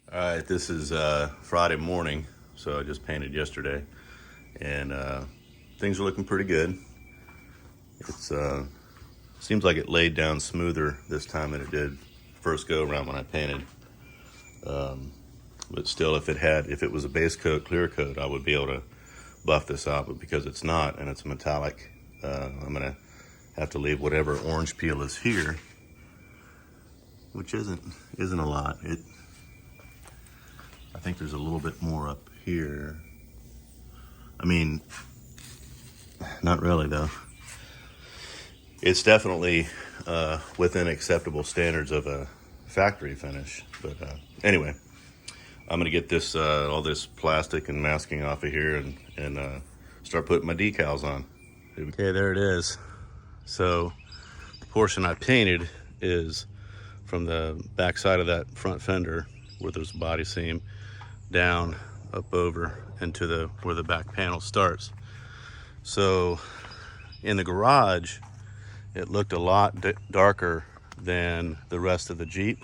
All right, this is Friday morning, so I just painted yesterday, and things are looking pretty good. It's seems like it laid down smoother this time than it did first go around when I painted. But still, if it was a base coat, clear coat, I would be able to buff this out. But because it's not, and it's metallic, I'm gonna have to leave whatever orange peel is here, which isn't a lot. I think there's a little bit more up here. I mean, not really though. It's definitely within acceptable standards of a factory finish. But anyway, I'm gonna get this all this plastic and masking off of here and start putting my decals on. Okay, there it is. So the portion I painted is from the back side of that front fender where there's a body seam down up over into where the back panel starts. So in the garage it looked a lot darker than the rest of the Jeep,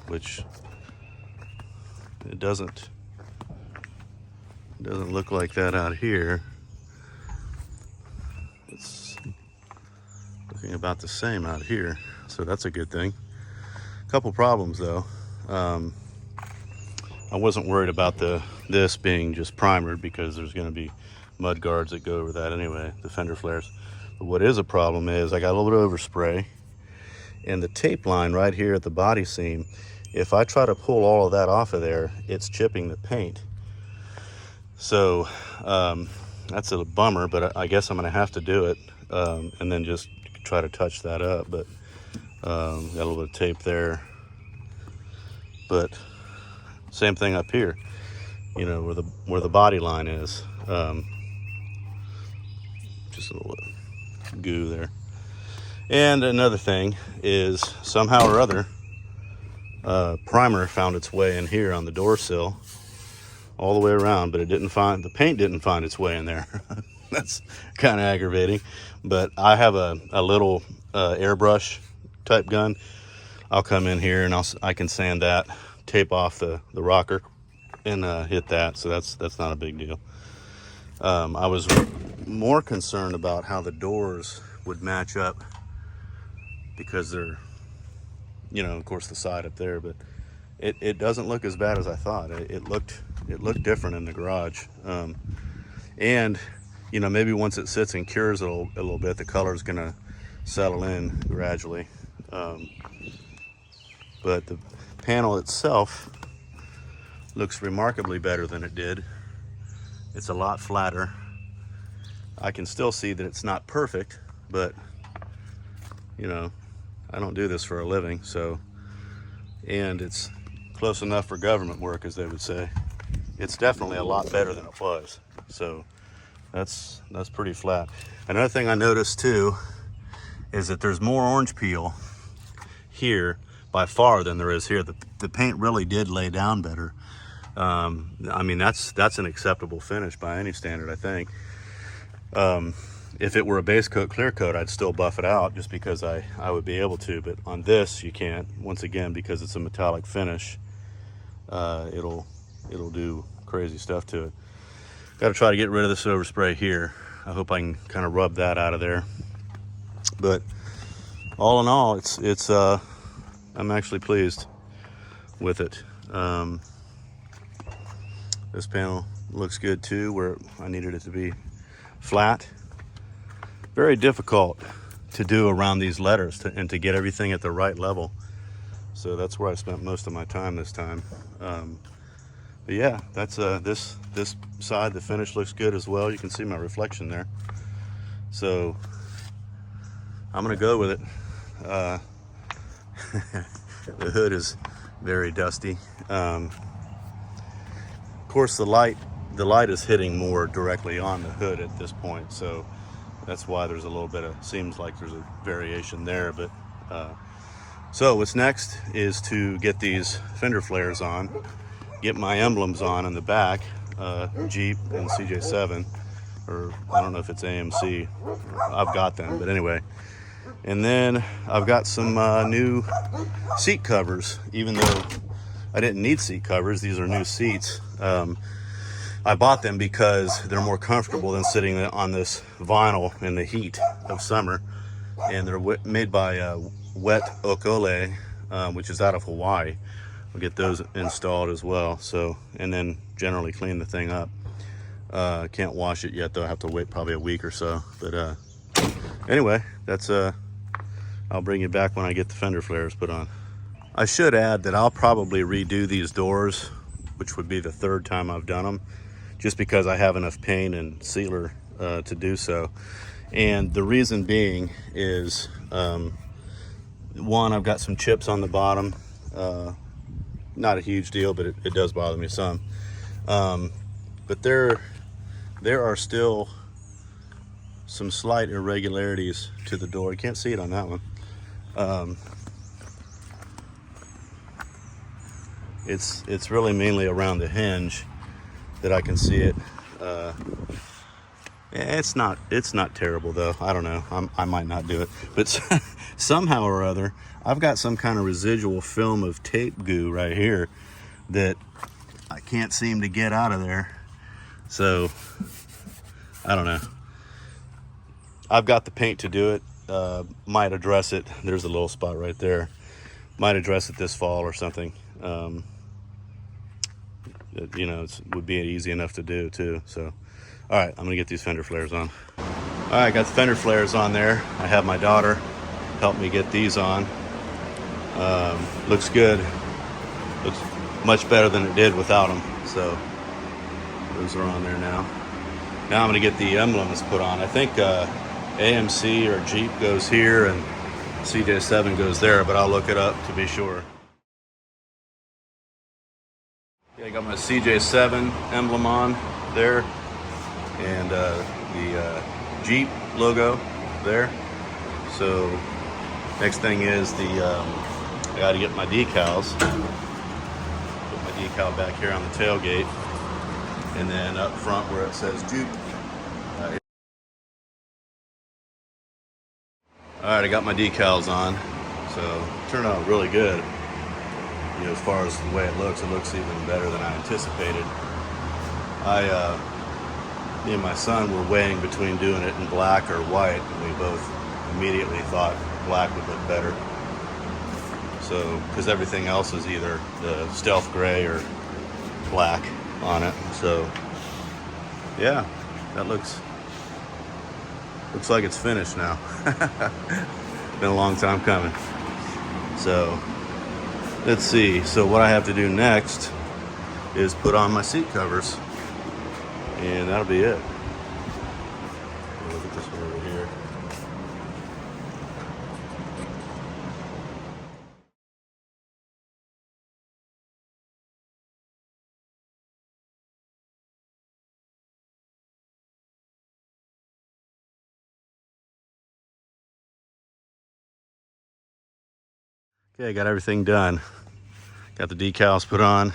which it doesn't look like that out here. It's looking about the same out here, so that's a good thing. A couple problems though. I wasn't worried about this being just primered because there's going to be mud guards that go over that anyway, the fender flares. But what is a problem is I got a little bit of overspray, and the tape line right here at the body seam, if I try to pull all of that off of there, it's chipping the paint. So that's a bummer, but I guess I'm going to have to do it and then just try to touch that up. But got a little bit of tape there. But same thing up here, you know, where the body line is. Just a little goo there. And another thing is somehow or other, primer found its way in here on the door sill all the way around, but the paint didn't find its way in there. That's kind of aggravating. But I have a little airbrush type gun. I'll come in here and I can sand that, tape off the rocker and hit that, so that's not a big deal. I was more concerned about how the doors would match up because they're, you know, of course the side up there, but it doesn't look as bad as I thought. It looked different in the garage, and you know, maybe once it sits and cures a little bit, the color's gonna settle in gradually. But the panel itself looks remarkably better than it did. It's a lot flatter. I can still see that it's not perfect, but you know, I don't do this for a living, so, and it's close enough for government work, as they would say. It's definitely a lot better than it was, so that's pretty flat. Another thing I noticed too is that there's more orange peel here by far than there is here. The paint really did lay down better. I mean, that's an acceptable finish by any standard, I think. If it were a base coat, clear coat, I'd still buff it out just because I would be able to, but on this you can't, once again, because it's a metallic finish. It'll do crazy stuff to it. Got to try to get rid of this overspray here. I hope I can kind of rub that out of there. But all in all, it's I'm actually pleased with it. This panel looks good too, where I needed it to be flat. Very difficult to do around these letters and to get everything at the right level. So that's where I spent most of my time this time. But yeah, that's this side, the finish looks good as well. You can see my reflection there. So I'm gonna go with it. The hood is very dusty. Of course, the light is hitting more directly on the hood at this point, so that's why there's a little bit of, seems like there's a variation there. But so what's next is to get these fender flares on, get my emblems on in the back, Jeep and CJ7, or I don't know if it's AMC. I've got them, but anyway. And then I've got some new seat covers, even though I didn't need seat covers. These are new seats. I bought them because they're more comfortable than sitting on this vinyl in the heat of summer. And they're made by Wet Okole, which is out of Hawaii. I'll get those installed as well. So, and then generally clean the thing up. Can't wash it yet though. I have to wait probably a week or so. But anyway, that's I'll bring you back when I get the fender flares put on. I should add that I'll probably redo these doors, which would be the third time I've done them, just because I have enough paint and sealer to do so. And the reason being is, one, I've got some chips on the bottom. Not a huge deal, but it does bother me some. But there are still some slight irregularities to the door. You can't see it on that one. It's really mainly around the hinge that I can see it. It's not terrible though. I don't know. I might not do it, but somehow or other, I've got some kind of residual film of tape goo right here that I can't seem to get out of there. So I don't know. I've got the paint to do it. Might address it. There's a little spot right there. Might address it this fall or something. You know, it would be easy enough to do too. So, all right, I'm gonna get these fender flares on. All right, got the fender flares on there. I have my daughter help me get these on. Looks good. Looks much better than it did without them. So those are on there now. Now I'm gonna get the emblems put on. I think AMC or Jeep goes here and CJ7 goes there, but I'll look it up to be sure. Yeah, I got my CJ7 emblem on there, and the Jeep logo there. So next thing is I got to get my decals. Put my decal back here on the tailgate, and then up front where it says Jeep. All right, I got my decals on, so it turned out really good. You know, as far as the way it looks even better than I anticipated. Me and my son were weighing between doing it in black or white, and we both immediately thought black would look better. So, because everything else is either the stealth gray or black on it. So, yeah, that looks like it's finished now. Been a long time coming. So, let's see. So what I have to do next is put on my seat covers, and that'll be it. Look at this one over here. Okay, I got everything done. Got the decals put on.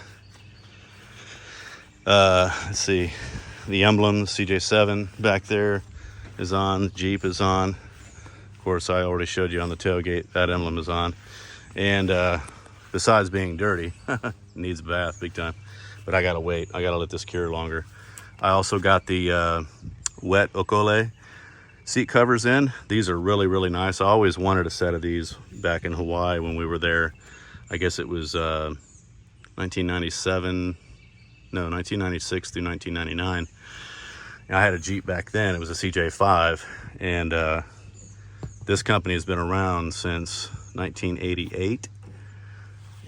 Let's see. The emblem, CJ7 back there is on. Jeep is on. Of course, I already showed you on the tailgate. That emblem is on. And besides being dirty, needs a bath big time. But I gotta wait. I gotta let this cure longer. I also got the Wet Okole seat covers in. These are really, really nice. I always wanted a set of these back in Hawaii when we were there. I guess it was 1996 through 1999. And I had a Jeep back then. It was a CJ5, and this company has been around since 1988,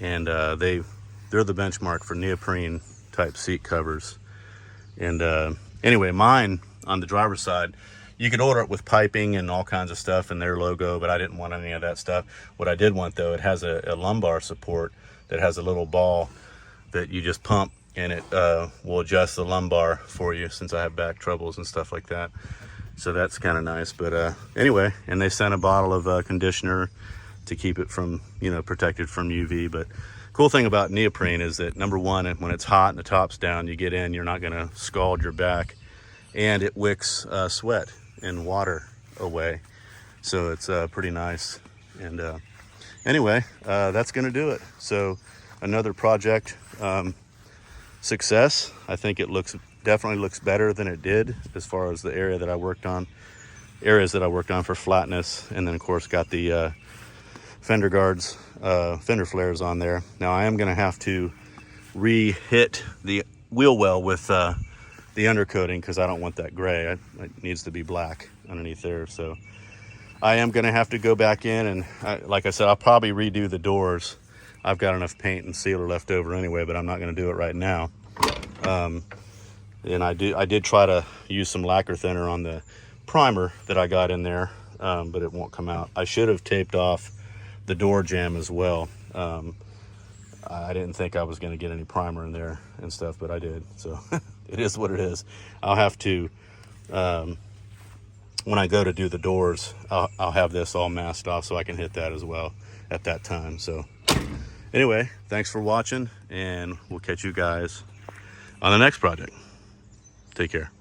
and they're the benchmark for neoprene type seat covers. And anyway, mine on the driver's side, you could order it with piping and all kinds of stuff and their logo, but I didn't want any of that stuff. What I did want, though, it has a lumbar support that has a little ball that you just pump, and it will adjust the lumbar for you, since I have back troubles and stuff like that. So that's kind of nice. But anyway, and they sent a bottle of conditioner to keep it from, protected from UV. But cool thing about neoprene is that, number one, when it's hot and the top's down, you get in, you're not going to scald your back, and it wicks sweat and water away. So it's pretty nice. And anyway, that's going to do it. So another project success. I think it definitely looks better than it did as far as the areas that I worked on for flatness. And then of course got the fender guards, fender flares on there. Now I am going to have to re-hit the wheel well with the undercoating, because I don't want that gray. It needs to be black underneath there. So I am going to have to go back in and like I said, I'll probably redo the doors. I've got enough paint and sealer left over anyway, but I'm not going to do it right now. And I did try to use some lacquer thinner on the primer that I got in there, but it won't come out. I should have taped off the door jamb as well. I didn't think I was going to get any primer in there and stuff, but I did. So it is what it is. I'll have to, when I go to do the doors, I'll have this all masked off so I can hit that as well at that time. So anyway, thanks for watching, and we'll catch you guys on the next project. Take care.